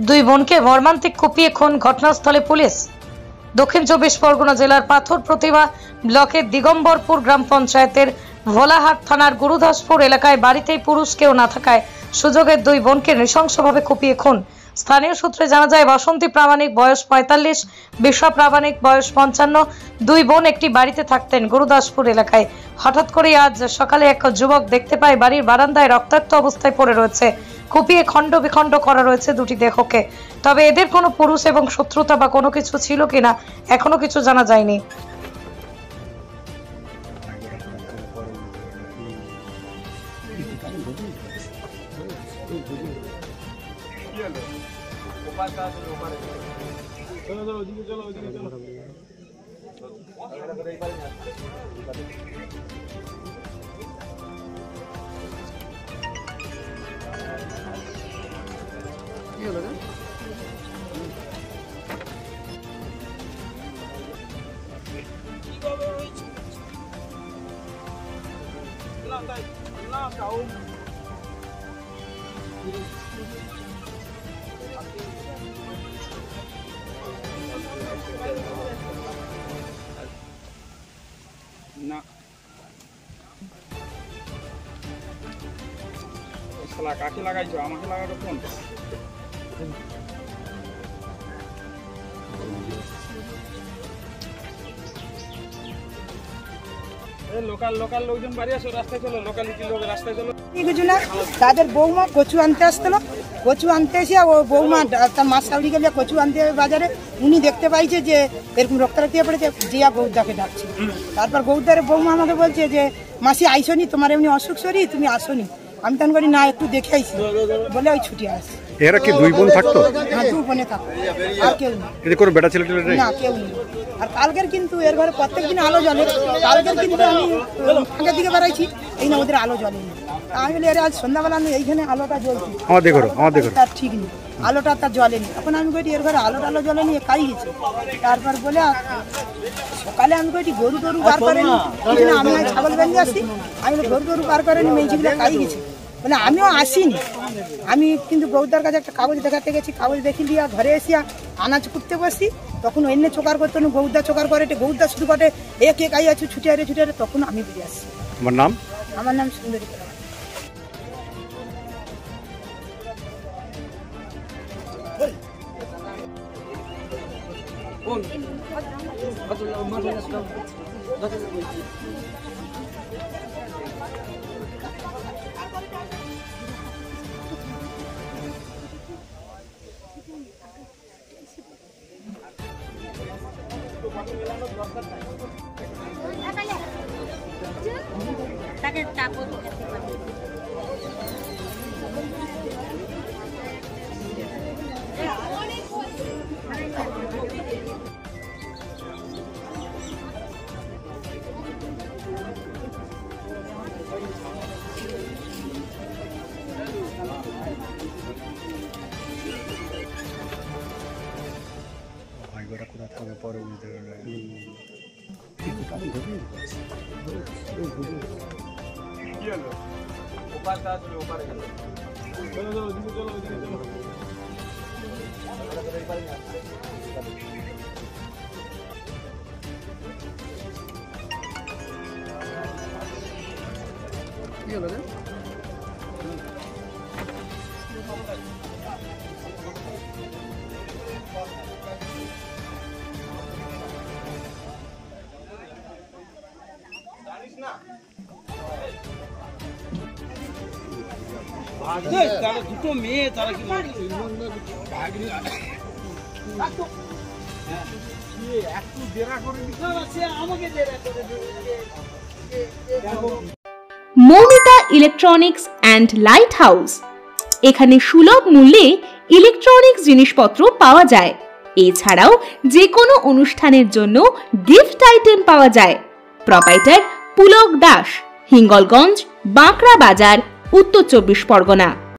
দুই বোনকে মর্মান্তিক কুপিয়ে খুন, ঘটনাস্থলে পুলিশ। দক্ষিণ 24 পরগনা জেলার পাথর প্রতিমা ব্লকের দিগম্বরপুর গ্রাম পঞ্চায়েতের ভোলাহাট থানার গুরুদাসপুর এলাকায় বাড়িতেই পুরুষ কেউ না থাকায় সুযোগের দুই বোনকে নৃশংসভাবে কুপিয়ে খুন। স্থানীয় সূত্রে জানা যায়, বাসন্তী প্রামাণিক বয়স 45, বিশা প্রামাণিক বয়স 55, দুই বোন একটি বাড়িতে থাকতেন গুরুদাসপুর এলাকায়। হঠাৎ করে আজ সকালে এক যুবক দেখতে পায় বাড়ির বারান্দায় রক্তাক্ত অবস্থায় পড়ে রয়েছে। কুপিয়ে খণ্ড বিখণ্ড করা রয়েছে দুটি দেহকে। তবে এদের কোনো পুরুষ এবং শত্রুতা বা কোনো কিছু ছিল কিনা এখনো কিছু জানা যায়নি। না শালা কাকে লাগাইছো? আমাকে লাগাতো কোন? লোকাল লোকজন বাড়ি আসো, রাস্তায় চলো, লোকালিটি লোক রাস্তায় চলো। কিছু না, তাদের বৌমা কচু আনতে আসছিল, কচু আনতে এসে ও বৌমা তার মাছ সাউরি গেলে কচু আনতে বাজারে, উনি দেখতে পাইছে যে এরকম রক্তারক্তি পড়েছে, জিয়া গৌদাকে ডাকছে। তারপর গৌদারের বৌমা আমাকে বলছে যে মাসি আইসনি, তোমার এমনি অসুখ শরীর, তুমি আসনি। আমি তখন করি না, একটু দেখে আইসি বলে ওই ছুটি আসে। এরা কি দুই বোন থাকতো? হ্যাঁ, দুই বোনে থাকতো, আর কেউ নেই। এদের কোনো বেটা ছেলে না, কেউ নেই। আর কালকের কিন্তু এর ঘরে প্রত্যেকদিন আলো জ্বলে, কালকের কিন্তু আমি ফাঁকের দিকে বেড়াইছি, এই না ওদের আলো জ্বলেনি। আমি বলি আরে আজ সন্ধ্যাবেলা আমি এইখানে আলোটা জ্বলছি, তার ঠিক নেই, আলোটা তার জ্বলেনি। এখন আমি কইটি এর ঘরে আলো টালো জ্বলেনি, কাই গেছে। তারপর বলে সকালে আমি কইটি গরু টরু বার করেনি, আমি ছাগল বেঁধে আসছি, আমি গরু টরু বার করেনি, মেয়েছিগুলো কাই গেছে। মানে আমিও আসিনি, আমি কিন্তু বৌদার কাছে একটা কাগজ দেখাতে গেছি, কাগজ দেখি দিয়া ঘরে এসিয়া আনাজ করতে বসি, তখন অন্য চোকার করতো না, বৌদা চোকার করে, বৌদা শুধু করে এ কে কাই আছে ছুটে আরে, তখন আমি বেরিয়ে আসছি। আমার নাম সুন্দরী। তাকে তাকো করতে পারবে। ভাইগোরা কোথা থেকে পরে বুঝতে পারবে। কি হলো? ওপারটা আসলে ওপারে গেল। চলো চলো, ওদিকে চলো, ওদিকে চলো। কি হলো রে? তারা দুটো মেয়ে, তারা কি একটু দেরা করে আমাকে দেরা করে। Moumita electronics and light house, এখানে সুলভ মূল্যে ইলেকট্রনিক্স জিনিসপত্র পাওয়া যায়। এছাড়াও যে কোনো অনুষ্ঠানের জন্য গিফট আইটেম পাওয়া যায়। প্রোপাইটার পুলক দাস, হিঙ্গলগঞ্জ, বাঁকড়া বাজার, উত্তর 24 পরগনা।